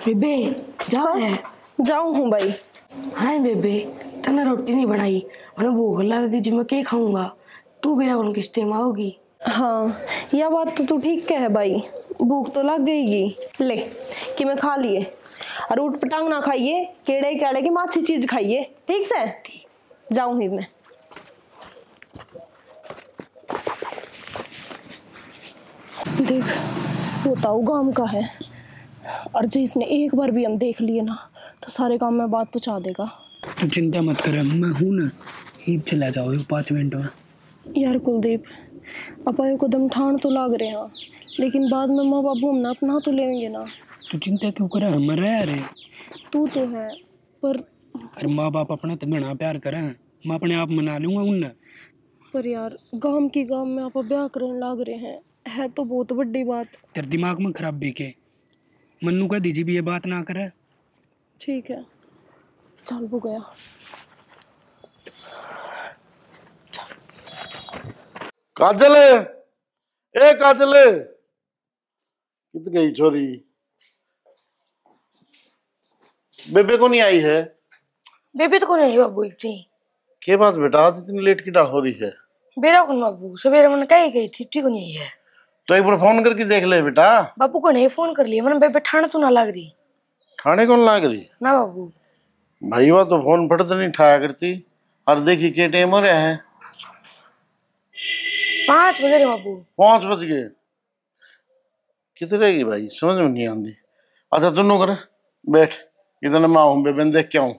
बेबे जाओ है। जाऊं हूँ भाई। हाँ बेबे तने रोटी नहीं बनाई, मैंने भूख लग गई जी, मैं क्या खाऊंगा। तू मेरा कौन किस टाइम आओगी? हाँ यह बात तो तू ठीक कह है भाई, भूख तो लग गई ले कि मैं खा लिए। और ऊट पटांग ना खाइए, केड़े केड़े की माछी चीज खाइए, ठीक से। जाऊं ही मैं। देख वो ताऊ गांव का है, और जो इसने एक बार भी हम देख लिए ना तो सारे काम में बात पहुंचा देगा। तो चिंता मत कर, मैं हूं ना, ही चला जाओ 5 मिनट में। यार कुलदीप, अपायो को दम ठान तो लाग रहे हैं, लेकिन बाद में माँ बाबू हमने अपना तो लेंगे ना। तू चिंता क्यों करे, हमारा यार है। तू तो है पर अरे माँ बाप अपना तो घना प्यार करे, मैं अपने आप मना लूंगा उन्हें। पर यार गांव की गांव में आप ब्याह करने लाग रहे हैं, है तो बहुत बड़ी बात। तेरे दिमाग में खराब भी के मन्नू कह दीजिए भी ये बात ना करे। ठीक है चल वो गया। काजल, ए काजल, कित गई छोरी? बेबे को नहीं आई है? बेबे तो कौन है बाबू इतनी? के पास बेटा आज इतनी लेट की डाल हो रही है? बेरा कौन बाबू, सवेरे मैंने कही गई थी, ठीक नहीं है। तो एक बार फोन करके देख ले बेटा। बाबू को नहीं फोन कर लिया मैंने, बेबे ठाणे तो ना लग रही। ठाणे कौन लाग रही ना बाबू। भाई वह तो फोन फट तो नहीं ठाया करती। और देखी के टाइम हो रहा है? 5 बजे रे बाबू। 5 बज गए? कितने रहेगी भाई, समझ में नहीं आती। अच्छा दोनों कर बैठ, इतने मैं आऊँ बेबे देख के आऊँ।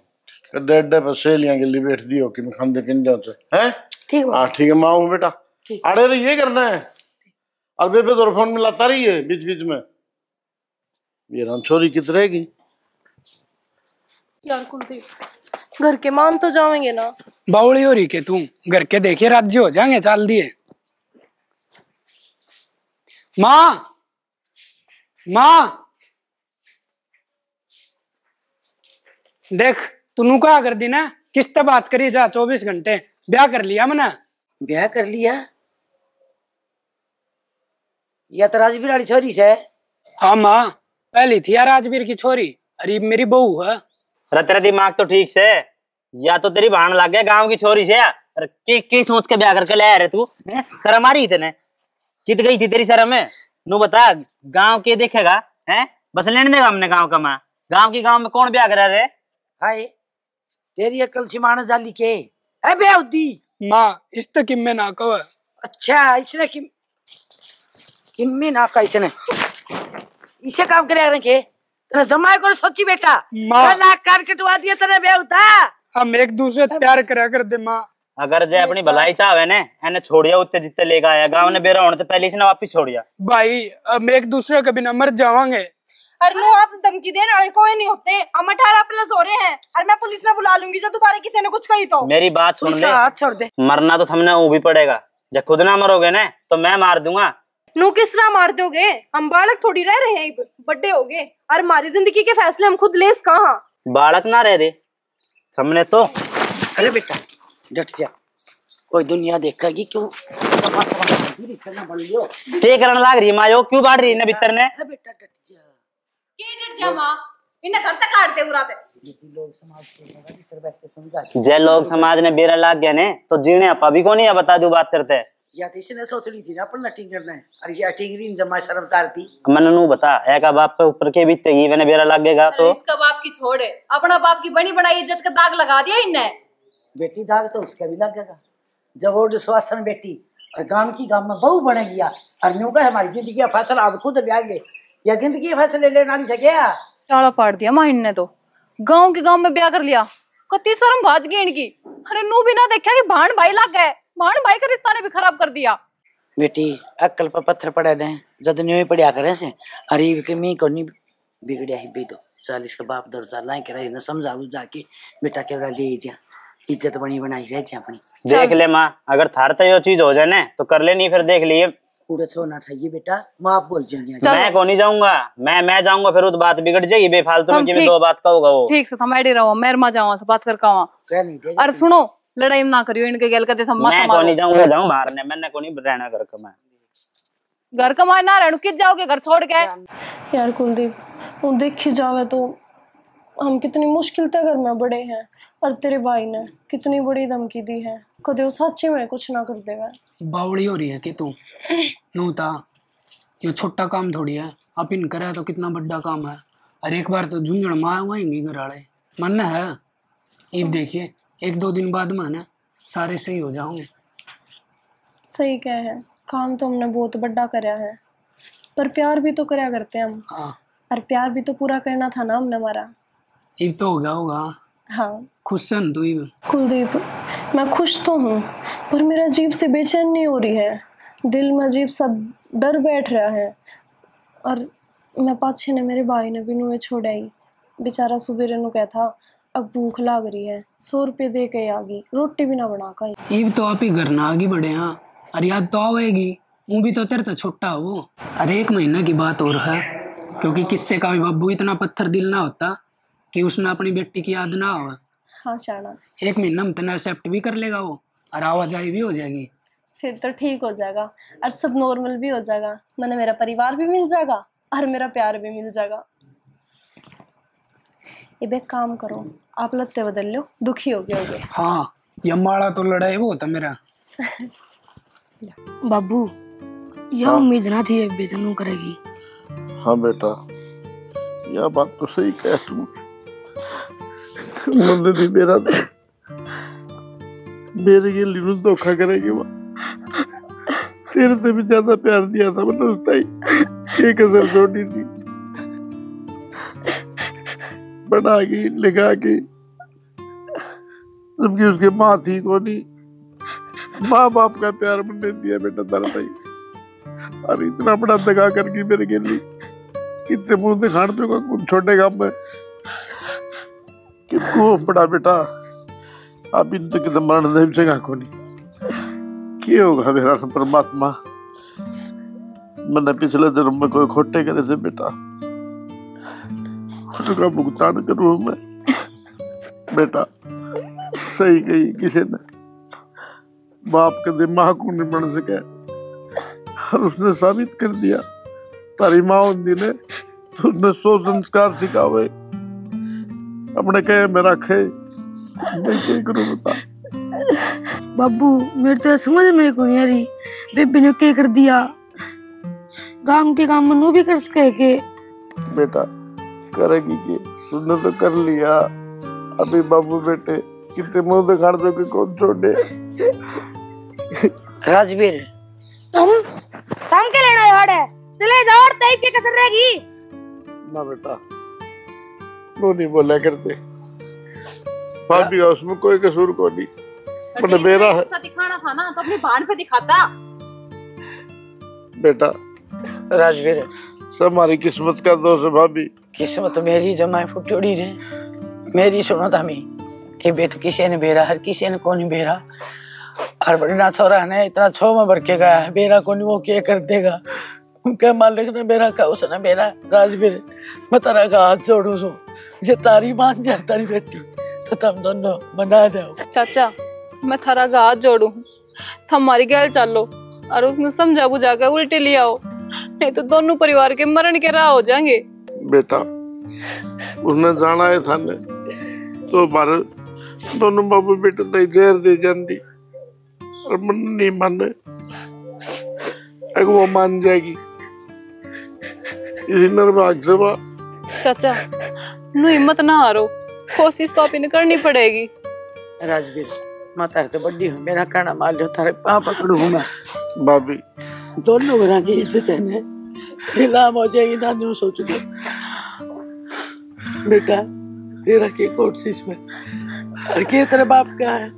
डेढ़ पर सहेलियां गिल्ली बैठ दी हो कि मैं खाते पिंड है। ठीक है। हाँ ठीक है, मैं आऊँ बेटा। अरे रे ये करना है। और बेबे तो फोन मिलाता रही है बीच बीच में। ये राम छोरी कित रहेगी? यार कुलदीप घर के मान तो जाएंगे ना। बावड़ी हो रही के तू, घर के देखिए राज्य हो जाएंगे, चाल दिए। माँ माँ देख तू क्या कर दी ना, किससे बात करी जा 24 घंटे। ब्याह कर लिया मैंने। ब्याह कर लिया? या तो राजवीर वाली छोरी से? हाँ माँ, पहली थी यार राजवीर की छोरी, अरे मेरी बहू है। तेरा दिमाग तो ठीक से, या तो तेरी बहन लग गया गांव की छोरी से। अरे की सोच के ब्याह करके ले आ रहे तू? शर्म आ रही तेने? कित गई थी तेरी शर्म है? नू बता, गांव के देखेगा है? बस लेने देगा हमने गांव का। माँ गांव की गांव में कौन ब्याह करा रहे? हाय तेरी अकल सिमाना जाली के है ब्याह दी। माँ इस तो किम में ना कहो। अच्छा इसने किम में ना का, इसने इसे काम करे के तेरे जमाए को सोची बेटा। ना कार कटवा दिया तेरे ब्याह होता। हम एक दूसरे प्यार करा कर दे माँ। अगर जय अपनी भलाई चाहे ने एने छोड़िया उत्ते जितने लेकर आया गांव ने बेरा होने तो पहले से ना वापिस छोड़िया। भाई हम एक दूसरे के बिना मर जावांगे। अरे नो आप धमकी देने वाले कोई नहीं होते, हम 18+ हो रहे हैं और मैं पुलिस ने बुला लूंगी जो दोबारा किसी ने कुछ कही तो। मेरी बात सुन ले, हाथ छोड़ दे। मरना तो हमने वो भी पड़ेगा। जब खुद ना मरोगे ना तो मैं मार दूंगा। नू किस तरह मार दोगे? हम बालक थोड़ी रह रहे हैं, बड़े हो गए और हमारी जिंदगी के फैसले हम खुद ले कहाँ। बालक ना रह रहे हमने तो। अरे बेटा डट जा, कोई दुनिया देखेगी क्यों? ठीक करने लग रही है माँ, क्यों बाढ़ रही है भीतर ने? बेटा डट जा। जय लोग समाज ने बेरा लाग गया ने तो जीने अपा भी को नहीं है, बता दू बात करते है। या तो इसने सोच ली थी ना अपन नटिंग करना है, अरे ये टिंगरी जमा शर्मदार थी। मैंने नू बता एक बाप के ऊपर के बीतेगी मैंने बेरा लग गएगा तो। इसका बाप की छोड़े, अपना बाप की बनी बनाई इज्जत का दाग लगा दिया इनने। बेटी दाग तो उसका भी लगेगा जब वो स्वास्थ्य बेटी और गांव की गांव में बहू बनेगी। और न्यू का हमारी जिंदगी का फैसला अब खुद लेंगे, या जिंदगी के फैसले लेना नहीं सके। ताला पाड़ दिया माँ इनने तो, गांव के गांव में ब्याह कर लिया। कति शर्म भाज गई इनकी। अरे नू भी ना देखा कि भाण भाई लग गए, भाण भाई का रिश्ता ने भी खराब कर दिया। बेटी अक्कल पर पत्थर पड़े ने जद न्यू पड़िया करे से। अरे के मी को नहीं बिगड़िया ही बेदो 40 का बाप दर साल करे न समझाऊ जाके बेटा केवरा ले जा, इज्जत बनी बनाई रह जा अपनी। देख ले माँ, अगर थार तो ये चीज हो जाए ना तो कर ले, नहीं फिर देख लिए। पूरा छोड़ना था ये बेटा, माँ बोल जाएंगे। मैं को नहीं जाऊंगा, मैं जाऊंगा फिर तो बात बिगड़ जाएगी बेफालतू में, कि दो बात का होगा वो। ठीक से थमाड़ी रहो, मैं मा जाऊँ से बात करके आवा। अरे सुनो लड़ाई ना करियो इनके गेल का, मैं को नहीं जाऊंगा, जाऊं बाहर ने, मैंने को नहीं रहना घर का। मैं घर कमाए ना रहने किस जाओगे घर छोड़ के? यार कुलदीप वो देखी जावे तो हम कितनी मुश्किल तक घर में बड़े हैं, और तेरे भाई ने कितनी बड़ी धमकी दी है, कदे वो सच्चे में कुछ ना कर देगा। बावड़ी हो रही है कि तू नूता, ये छोटा काम थोड़ी है, आप इन करे तो कितना बड़ा काम है। और एक बार तो झुंझुन मारेंगे घर वाले, मन है। अब देखिए 1-2 दिन बाद में ना सारे सही हो जाओगे। सही कह है, काम तो हमने बहुत बड़ा कराया है, पर प्यार भी तो कराया करते हैं हम। हाँ, और प्यार भी तो पूरा करना था ना हमने हमारा। अब तो हो गया होगा। हाँ खुश है तू? अब कुलदीप, मैं खुश तो हूँ, पर मेरा अजीब से बेचैन नहीं हो रही है, दिल में अजीब सा डर बैठ रहा है। और मैं पाछे ने मेरे भाई ने भी नुए छोड़ा ही, बेचारा सुबह नु क्या था अब भूख लाग रही है, 100 रुपये दे के आ गई, रोटी भी ना बना खाई। अब तो आप ही घर ना आगे बढ़े। हाँ, और याद तो आवेगी, वो भी तो तेरे तो छोटा हो। अरे 1 महीने की बात और है, क्योंकि किससे का भी बाबू इतना पत्थर दिल ना होता कि उसने अपनी बेटी की याद ना हो। हाँ शाना, 1 महीना में तेना एक्सेप्ट भी कर लेगा वो, और आवाजाही भी हो जाएगी। फिर तो ठीक हो जाएगा और सब नॉर्मल भी हो जाएगा, मैंने मेरा परिवार भी मिल जाएगा और मेरा प्यार भी मिल जाएगा। ये एक काम करो, आप लत्ते बदल लो, दुखी हो गए होगे। हाँ, ये माड़ा तो लड़ाई वो होता मेरा। बाबू यह उम्मीद ना थी अब तनु करेगी। हाँ बेटा, यह बात तो सही कह तू। मैंने नहीं मेरा मेरे के लिए धोखा करेगी वो, तेरे से भी ज्यादा प्यार दिया था मैंने उससे ही, एक कसर छोड़ी थी, बना के लिखा के, जबकि उसके माँ थी को नहीं। माँ बाप का प्यार मैंने दिया बेटा तेरा भाई, और इतना बड़ा दगा करके मेरे के लिए कितने मुंह दिखाड़ दूंगा कुछ छोटे काम में कितको बड़ा बेटा। अब इन तो कितना मरण नहीं जगह को नहीं क्या होगा मेरा परमात्मा। मैंने पिछले जन्म में कोई खोटे करे से बेटा, उसका भुगतान करूँ मैं बेटा। सही कही किसी ने, बाप के दिमाग को नहीं बन सके, और उसने साबित कर दिया तारी माँ होंगी ने तो उसने 100 संस्कार सिखावे अपने कहे में रखे। मैं क्या करूं बता बाबू, मेरे तो समझ में को नहीं आ रही, बेबी ने क्या कर दिया। गांव के काम में भी कर सके के बेटा, करेगी कि उसने तो कर लिया। अभी बाबू बेटे कितने मुंह दिखाड़ दो कि कौन छोड़े। राजवीर, तुम के लेना है, चले जाओ और तई पे कसर रहेगी ना बेटा, वो नहीं बोला करते। भाभी का उसमें कोई कसूर को नहीं, मतलब मेरा है। दिखाना था ना तो अपनी भाण पे दिखाता। बेटा राजवीर, सब हमारी किस्मत का दोष है भाभी। किस्मत मेरी जमाई फुटोड़ी रे, मेरी सुनो तमी, ये बेट किसी ने बेरा, हर किसी ने कौन बेरा, और बड़ा छोरा ने इतना 6 में भर के गया है, बेरा कौन वो क्या कर देगा। उनके मालिक ने बेरा का, उसने बेरा। राजवीर, मैं तेरा का हाथ जोड़ू सो, जे तारी मान जाए तारी बेटी तो तुम दोनों बना दो। चाचा, मैं थारा का हाथ जोड़ू, हमारी गैल चलो और उसने समझा बुझा के उल्टे लिया हो, नहीं तो दोनों परिवार के मरण के राह हो जाएंगे। बेटा उसने जाना है थाने तो हमारे दोनों बाबू बेटे तक जहर दे जाती, और मन नहीं माने, वो मान जाएगी इसी निर्भाग से। चाचा नु हिम्मत ना हारो, कोशिश तो आप इन्हें करनी पड़ेगी। राजवीर, मैं तारे तो बड़ी हूँ, मेरा कहना मान लो, थारे पाँव पकड़ू हूँ मैं। भाभी दोनों घरों की इज्जत है ने नीलाम हो जाएगी ना, न्यू सोच लो बेटा। तेरा की कोशिश में और के तेरे बाप का है।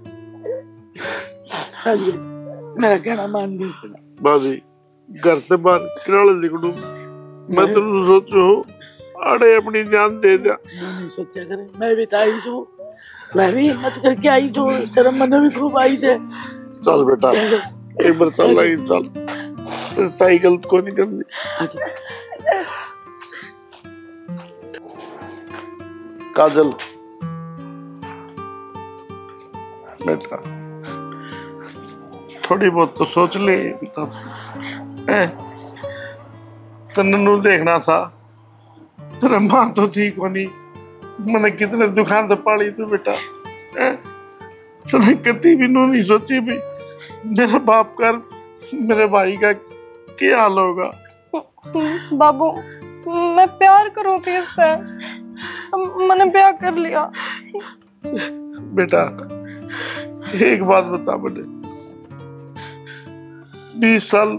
राजवीर, मेरा कहना मान लो भाभी, घर से बाहर किराले निकलूं मैं तो सोचो अरे अपनी जान दे दिया। नहीं सोचा करे, मैं भी ताई हूँ, मैं भी हिम्मत करके आई हूँ, शर्म मन भी खूब आई से। चल बेटा एक बार चल लगी, चल ताई गलत को नहीं करनी। काजल बेटा, थोड़ी बहुत तो सोच ले बेटा, तन्नू देखना था तेरा माँ तो ठीक होनी, मैंने कितने दुकान से पाली तू बेटा। तूने कभी भी नहीं सोची भी मेरा बाप कर मेरे भाई का क्या हाल होगा। बाबू मैं प्यार करूँ थी इससे, मैंने प्यार कर लिया। बेटा एक बात बता मुझे, 20 साल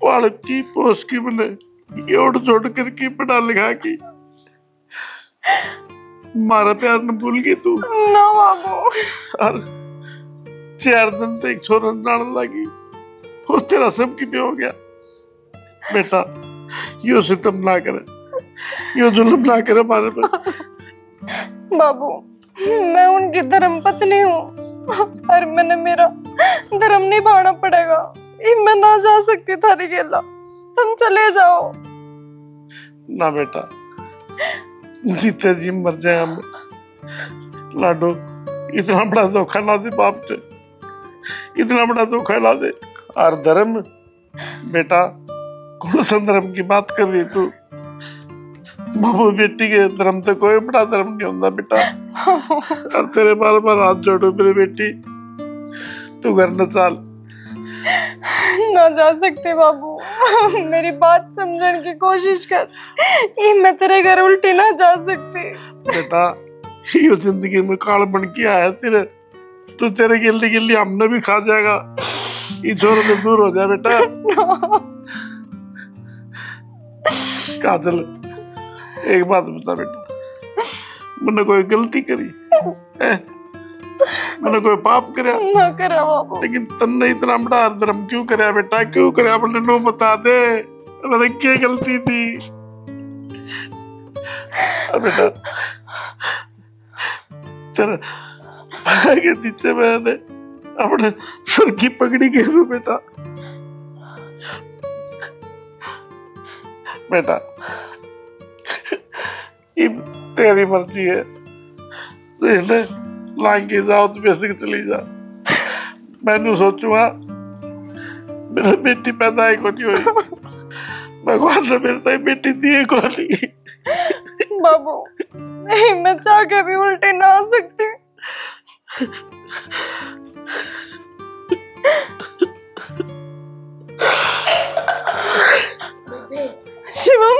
पढ़ की पोस की मैंने जोड़ जोड़ करके पढ़ा लिखा की, मारा प्यार न भूल गई तू ना बाबू। और 4 दिन तक छोरा डाल लगी, वो तेरा सब की पे हो गया। बेटा यो सितम ना करे, यो जुल्म ना करे हमारे पर। बाबू मैं उनकी धर्म पत्नी हूँ और मैंने मेरा धर्म निभाना पड़ेगा। मैं ना जा सकती थारी गेला, तुम चले जाओ। ना बेटा जीते जी मर जाए हम। लाडो इतना बड़ा धोखा ना दे बाप से, इतना बड़ा धोखा ना दे। और धर्म बेटा कौन सा धर्म की बात कर रही तू? बाबू बेटी के धर्म से कोई बड़ा धर्म नहीं होता बेटा। और तेरे बार बार हाथ जोड़ो मेरी बेटी, तू घर न चल। ना जा सकते बाबू, मेरी बात समझने की कोशिश कर। ये मैं तेरे घर उल्टी ना जा सकती। बेटा ये जिंदगी में काल बन के आया तेरे, तो तेरे गिल्ली गिल्ली हमने भी खा जाएगा। ये छोर से दूर हो जाए बेटा। काजल एक बात बता बेटा, मैंने कोई गलती करी? मैंने कोई पाप करा? ना करा बाबू। लेकिन तन्ने इतना बड़ा धर्म क्यों करा बेटा, क्यों करा? अपने नो बता दे, मेरी क्या गलती थी? बेटा तेरे पैर के नीचे मैंने अपने सर की पगड़ी घेरू बेटा। बेटा ये तेरी मर्जी है, लाएंगे जाओ तो बेसिक चली जा। मैंने सोचूंगा मेरा बेटी पैदा ही कोनी हुई, भगवान ने मेरे से बेटी दी को नहीं। बाबू नहीं, मैं चाह के भी उल्टे ना आ सकती। शिवम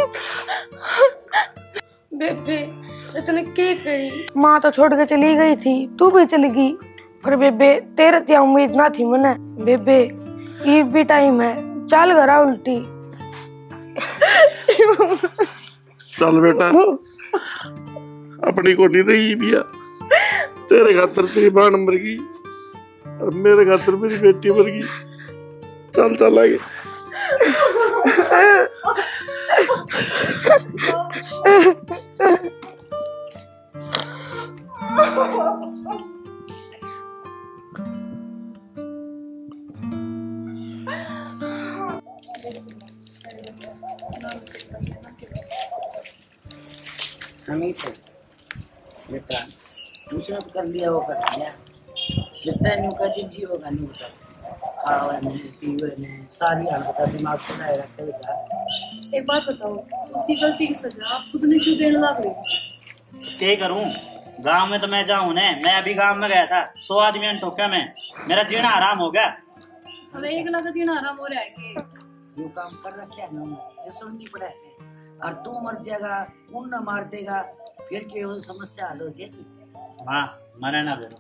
बेबे इतने क्या करी? माँ तो छोड़ के चली गई थी, तू भी चली गई। पर बेबे तेरे त्या उम्मीद ना थी मने। बेबे ये भी टाइम है, चल घरा उल्टी। चल बेटा अपनी को नहीं रही बिया, तेरे खातर तेरी बाण मर गई और मेरे खातर मेरी बेटी मर गई। चल चल आगे। हमें से बेटा दूसरा तो कर लिया, वो कर लिया बेटा। न्यू का दिन जी होगा नहीं होता, खावे ने पीवे ने सारी हालत दिमाग को लाए रखे बेटा। एक बात बताओ, उसकी गलती की सजा आप खुद ने क्यों देने लग रहे हो? क्या करूं, गांव में तो मैं जाऊं ने। मैं अभी गांव में गया था, 100 आदमी ने ठोका, मैं मेरा जीना आराम हो गया। अरे एक लगा जीना आराम हो रहा है कि यो काम कर रखे है ना, जो सुननी पड़े और तू मर जाएगा, कौन न मार देगा, फिर क्यों समस्या हल हो जाएगी। हाँ मने ना बेरो,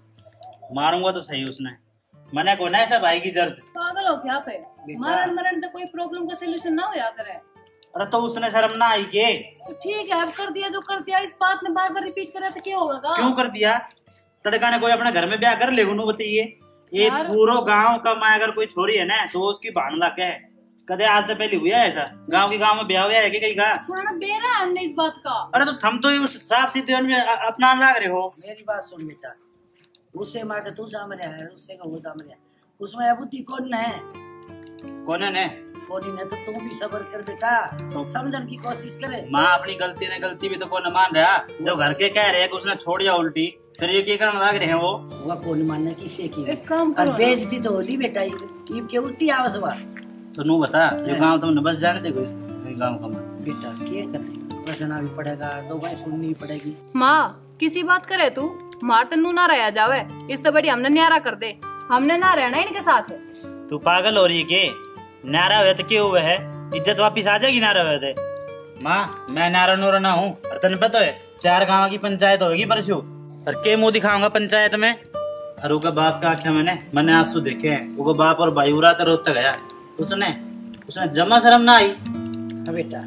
मारूंगा तो सही उसने, मने को ना ऐसा भाई की जरूरत। पागल हो क्या पे? मरण मरण तो कोई प्रॉब्लम का सलूशन ना होया करे। अरे तो उसने शर्म ना आई के? तो ठीक है, अब कर दिया जो कर दिया, इस बात में बार बार रिपीट करे तो क्या होगा? क्यों कर दिया? तड़का ने कोई अपने घर में ब्याह कर ले, बताइए। ये पूरा गांव का मैं अगर कोई छोरी है ना तो उसकी भान ला के है। कदे आज से पहले हुआ है ऐसा? गांव के गांव में ब्याह हुआ है कि कहीं का? सुनना बेरा है हमने इस बात का। अरे तो हम तो उस साफ सीधे में अपना लाग रहे हो। मेरी बात सुन बेटा, उससे मार के तू सामने है, उससे का वो सामने है, उसमें बुद्धि कौन है? कौन है ने? कोनी ने तो तू भी सबर कर बेटा, तो समझने की कोशिश करे। माँ अपनी गलती ने गलती भी तो कौन मान रहा? जब घर के कह रहे हैं कि उसने छोड़ दिया उल्टी, फिर ये क्या करना लग रहे हैं? वो कौन मानने किसे की? एक काम और करो, बेइज्जती तो होली बेटा, ये के उल्टी आवाज हुआ तो नू बता, ये गांव तुमने बस जाने दे इस गांव का। बेटा क्या कर रहे बचना भी पड़ेगा, लोगों की सुननी भी पड़ेगी। माँ किसी बात करे तू, मार तन्नू ना रहा जावे, इस तो बड़ी हमने न्यारा कर दे, हमने ना रहना इनके साथ। तू पागल हो रही है के? नारा हुए तो क्यों हुए है, इज्जत वापिस आ जाएगी नारा हुए थे। माँ मैं नारा नूरा ना हूँ, और तेने पता है 4 गाँव की पंचायत होगी परसों, और के मुंह दिखाऊंगा पंचायत में। और उनका बाप का आख्या मैंने आंसू देखे हैं, उनका बाप और भाई उड़ा रोता गया, उसने जमा शर्म ना आई। हाँ बेटा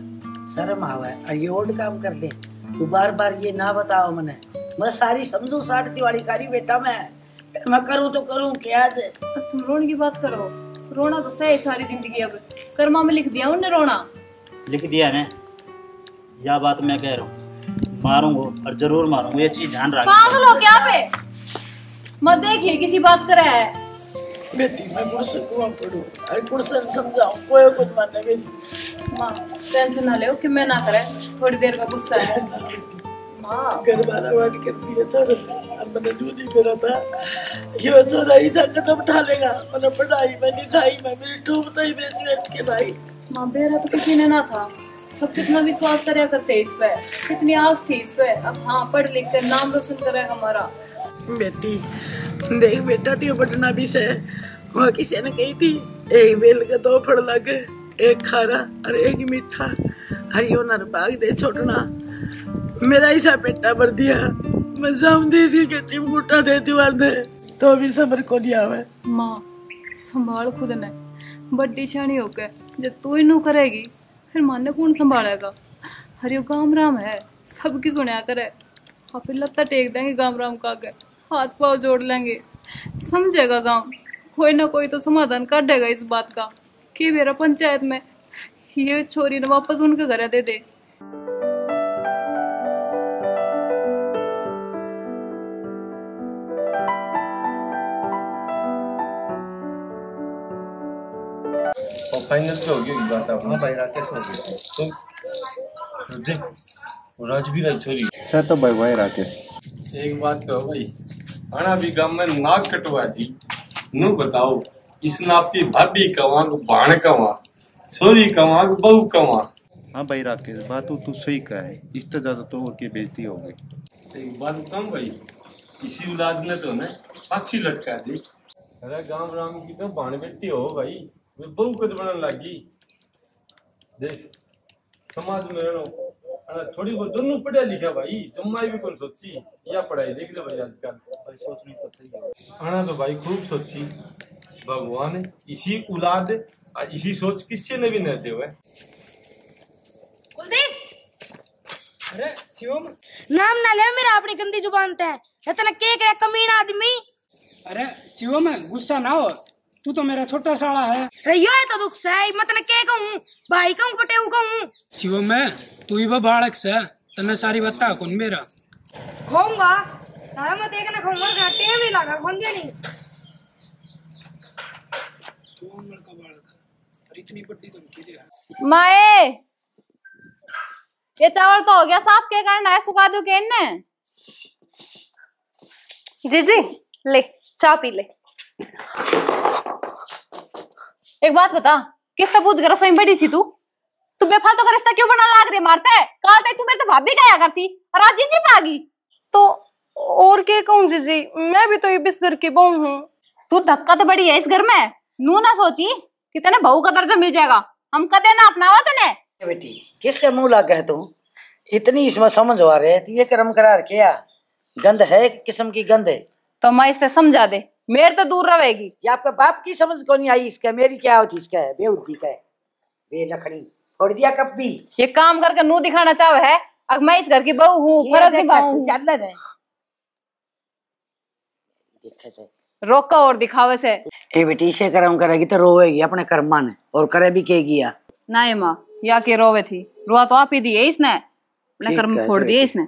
शर्म आवे और ये ओल्ड काम कर दे, तू बार बार ये ना बताओ मने, मैं सारी समझू 60 दिवाली कारी बेटा मैं करूँ तो करूँ क्या है। तुम रोने की बात करो, रोना तो सही सारी जिंदगी, अब कर्मा में लिख दिया उन्हें रोना। लिख दिया ने, यह बात मैं कह रहा हूँ, मारूंगा और जरूर मारूंगा, ये चीज ध्यान रखना। पागल हो क्या पे, मत देखिए किसी बात करे है। बेटी मैं गुरसर को पढ़ूं, अरे गुरसर समझाऊं, कोई कुछ माने मेरी। माँ टेंशन ना ले कि मैं ना करे, थोड़ी देर का गुस्सा है। माँ घर वाला वाट कर दिया सर, अब मैंने जो नहीं करा था ये तो रही सा कदम उठा लेगा, मैंने पढ़ाई में लिखाई में मेरी डूबता ही बेच के भाई। माँ बेरा तो किसी ने ना था, सब कितना विश्वास करया करते इस पे, कितनी आस थी इस पे, अब हाँ पढ़ लिख कर नाम रोशन करेगा हमारा। बेटी देख बेटा तू पढ़ना भी से, वहाँ किसी ने कही थी एक बेल के 2 फल लगे, एक खारा और एक मीठा, हरियो नर भाग दे छोड़ना, मेरा ऐसा बेटा भर दिया, मैं समझी इसकी कट्टी में गुटा देती वाले तो भी सबर को नहीं आवे। माँ संभाल खुद ने, बड्डी छानी होके जब तू इनू करेगी फिर माने कौन संभालेगा। हरियो गाम राम है, सबकी सुनया करे, आप फिर लत्ता टेक देंगे गाम राम का के, हाथ पाँव जोड़ लेंगे, समझेगा गांव, कोई ना कोई तो समाधान कर देगा इस बात का कि मेरा पंचायत में ये छोरी ने वापस उनके घर दे दे। फाइनल पे हो गई बात अपना भाई राकेश हो गई तो देख राज भी रही छोरी सर तो भाई राकेश एक बात कहो भाई, आना भी गांव में नाक कटवा दी नु बताओ, इस नाप की भाभी कवा भाण कवा छोरी कवा बहू कवा। हाँ भाई राकेश बात तू सही कहा है, इससे ज्यादा तो और की बेइज्जती हो गई। एक बात कम भाई, इसी औलाद ने तो ने फांसी लटका दी, अरे गांव राम की तो भाण बेटी हो भाई, वे बहु कद बनने लगी। देख समाज में रहनो थोड़ी बहुत दोनों पढ़ा लिखा भाई, जम्माई भी कौन सोची या पढ़ाई देख ले भाई आजकल भाई सोचनी पड़ती है। आना तो भाई खूब सोची, भगवान इसी औलाद और इसी सोच किससे ने भी न दे हुए। अरे शिवम नाम ना ले मेरा अपनी गंदी जुबान पे, इतना केक रे कमीना आदमी। अरे शिवम गुस्सा ना हो, तू तो मेरा छोटा साला है। अरे यो है तो दुख से मतलब के कहूं, भाई कहूं पटेऊ कहूं। शिवम तू ही वो बालक से, तने सारी बता कौन मेरा खाऊंगा तारा मैं देखना खाऊंगा, घाटे भी लगा खोंगे नहीं। तू उम्र का बालक है और इतनी बड़ी धमकी दे। माए ये चावल तो हो गया साफ, के कारण है सुखा दो के ने। जी जी ले चाय पी ले। एक बात बता, किससे पूछ कर रसोई में बैठी थी तू बेफालतू का रिश्ता क्यों बना लाग रही मारता है? कल तक तू मेरे तो भाभी कहा करती और आज जीजी पे आ गई। तो और क्या कहूँ जीजी, मैं भी तो इस घर की बहू हूँ। तू धक्का तो बड़ी है इस घर में, नू ना सोची कि तेने बहू का दर्जा मिल जाएगा, हम कदे ना अपनावा तेने। बेटी किससे मुंह लग गए तुम, इतनी इसमें समझ आ रहे ये कर्म करार किया, गंद है किस्म की गंद है। तो मैं इससे समझा दे, मेरे तो दूर रहेगी। ये आपके बाप की समझ को नहीं आई, इसका मेरी क्या होती, इसका है बेउद्दी का है, बेलखड़ी छोड़ दिया कब भी। ये काम करके नू दिखाना चाहे है, अब मैं इस घर की बहू हूँ, फर्ज निभाऊं। रोका और दिखावे से ए बेटी से कर्म करेगी तो रोएगी अपने कर्मा ने, और करे भी के किया ना। ये माँ या के रोवे थी, रुआ तो आप ही दिए इसने, अपने कर्म फोड़ दिए इसने,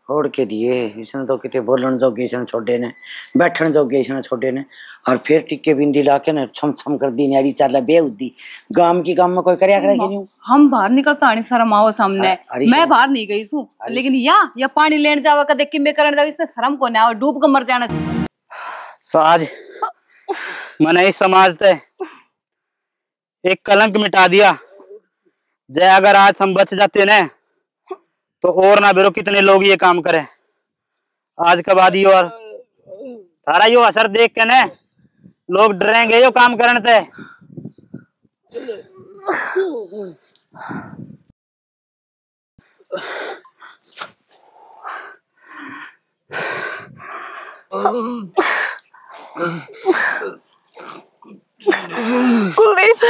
फोड़ के दिए इसने तो कितने बोलन जोगे इसने छोटे ने, बैठन जोगे इसने छोटे ने, और फिर टिक्के बिंदी लाके ने छम छम कर दी नारी चाला बेउद्दी। गांव की काम में कोई करया करेगी नहीं। हम बाहर निकलता आनी शर्म आओ सामने, मैं बाहर नहीं गई सू, लेकिन या पानी लेने जावा का देख के मैं करने जाओ, इसने शर्म को ना डूब कर मर जाना। तो आज मैंने इस समाज से एक कलंक मिटा दिया, जय अगर आज हम बच जाते न तो और ना बेरो कितने लोग ये काम करे। आज के बाद यो और थारा यो असर देख के ने लोग डरेंगे यो काम करने से। Kuldeep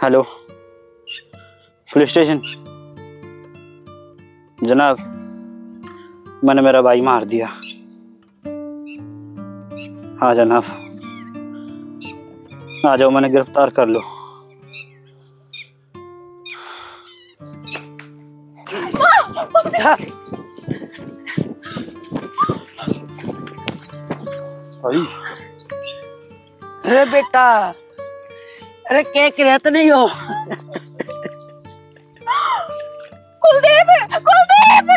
hello police station. जनाब, मैंने मेरा भाई मार दिया। हाँ जनाब, आ जाओ, मैंने गिरफ्तार कर लो। भाई अरे बेटा, अरे क्या कहत नहीं हो? कुलदीप कुलदीप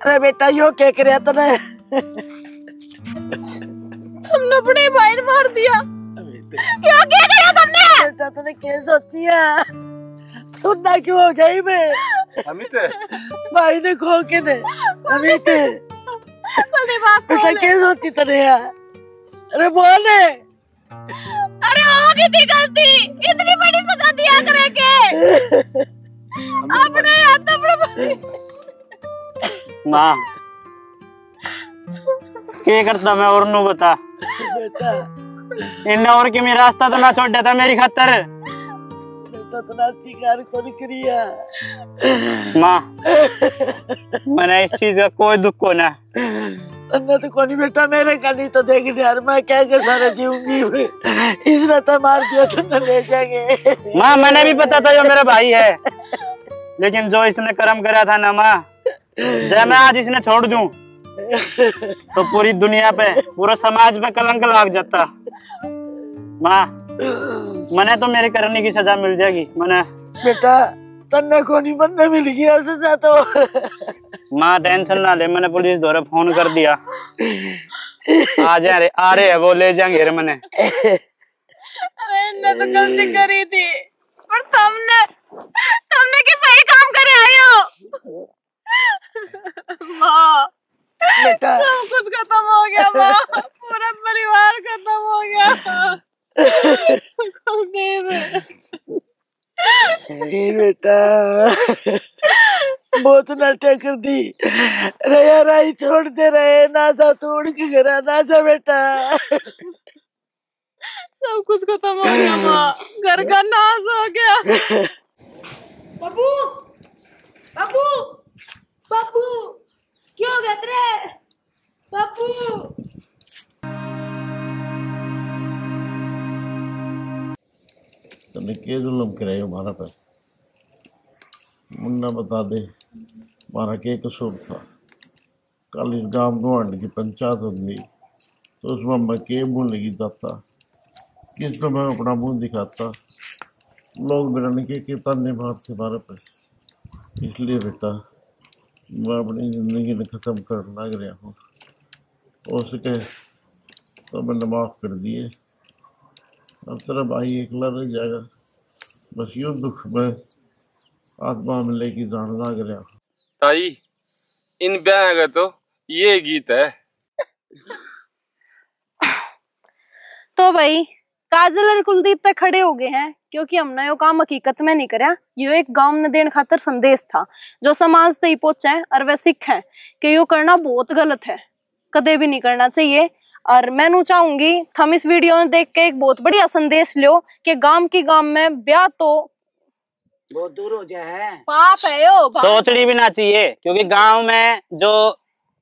अरे बेटा यो क्या कहत ने? तुमने अपने भाई ने मार दिया। क्या क्या करा तुमने? बेटा तूने क्या सोची है? सुनना क्यों हो गई मैं? अमित भाई ने खो के ने अमित बेटा क्या सोची तने यार? अरे बोल। अरे होगी थी गलती, इतनी बड़ी सजा दिया करेंगे। अपने हाथ अपने माँ क्या करता मैं और नू बता बेटा। इन और की मेरा रास्ता तो ना छोड़ देता मेरी खातर। बेटा तो ना चिकार कौन करिया? माँ मैंने इस चीज का कोई दुख को ना। अन्ना तो कोनी बेटा, मेरे का नहीं तो देख यार, मैं क्या के सारे जीऊंगी। इसने तो मार दिया तो न ले जाएंगे। माँ मैंने भी पता था जो मेरा भाई है, लेकिन जो इसने कर्म करा था ना माँ, जब मैं आज इसने छोड़ दूं तो पूरी दुनिया पे, पूरे समाज पे कलंक लाग जाता। माँ मैंने तो मेरे करने की सजा मिल जाएगी। मैंने बेटा तन्ने को नहीं बनने मिल गया सजा तो। माँ टेंशन ना ले, मैंने पुलिस द्वारा फोन कर दिया। आ रहे है वो, ले जाएंगे रे मैंने। अरे इन्ने तो गलती करी थी, पर तुमने के सही काम करे आए हो। माँ बेटा सब कुछ खत्म हो गया माँ, पूरा परिवार खत्म हो गया। बेटा बहुत नाटक कर दी रे यार, आई छोड़ दे रहे ना जा, तोड़ के घर ना जा बेटा। सब कुछ खत्म हो गया माँ, घर का नाश हो गया। बाबू बाबू बाबू क्या हो गया तेरे? बाबू तने के जुल्म करे हमारा पे? मुन्ना बता दे हमारा के कसूर था? कल इस गांव गुआंढ की पंचायत होती तो उसमें मैं के मुंह लगी जाता, किस तो मैं अपना मुंह दिखाता, लोग मेरा के ताने मारते हमारे पे। इसलिए बेटा मैं अपनी जिंदगी में खत्म कर लग रहा हूँ। हो सके तो मैंने माफ कर दिए, अब तेरा भाई अकेला रह जाएगा। बस यूं दुख में आत्मा में लेके जान लग रहा। ताई इन ब्याह का तो ये गीत है। तो भाई काजल और कुलदीप तक खड़े हो गए हैं, क्योंकि हमने यो काम हकीकत में नहीं करा। यो एक गांव ने देने खातर संदेश था जो समाज तक पहुंचे है, और वह सिख है कि यो करना बहुत गलत है, कदे भी नहीं करना चाहिए। और मैं नू चाहूंगी हम इस वीडियो में देख के एक बहुत बढ़िया संदेश लो कि गांव में ब्याह तो बहुत दूर हो जाए, पाप है यो। सोचनी भी ना चाहिए, क्योंकि गांव में जो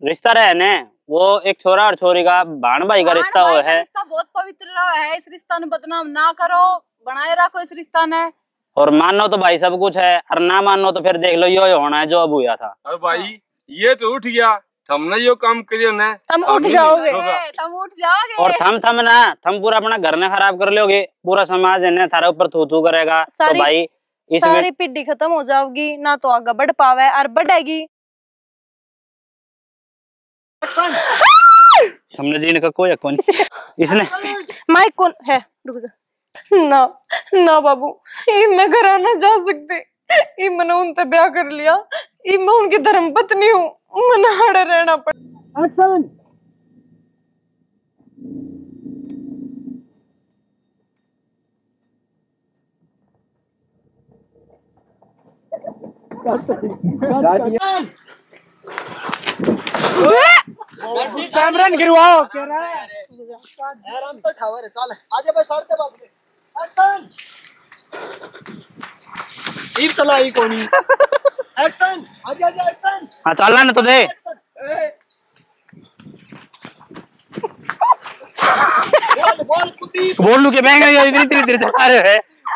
रिश्ता रहे न, वो एक छोरा और छोरी का भाण भाई का रिश्ता हो है। रिश्ता बहुत पवित्र रहा है, इस रिश्ता ने बदनाम ना करो, बनाए रखो इस रिश्ता ने। और मानो तो भाई सब कुछ है, और ना मानो तो फिर देख लो यो होना है जो अब हुआ था। अरे भाई ये तो उठ गया, हमने यो काम करियो ना, तुम उठ जाओगे, तुम उठ जाओगे। और थम ना, थम पूरा अपना घर ने खराब कर लोगे, पूरा समाज है ना थारे ऊपर थू थू करेगा। तो भाई इस सारी पीढ़ी खत्म हो जाएगी ना, तो आगे बढ़ पावे और बढ़ेगी। हमने जीने का कोई हक नहीं। इसने माइक कौन है? रुक जा। ना ना बाबू, ये मैं घर आना जा सकते, ये मैंने उनसे ब्याह कर लिया, ये मैं उनकी धर्म पत्नी हूँ, मैंने हाड़े रहना पड़ा। कैमरन गिरवाओ हाँ चलना ना तो दे। बोल लू के बैंक इधर इधर चला रहे है।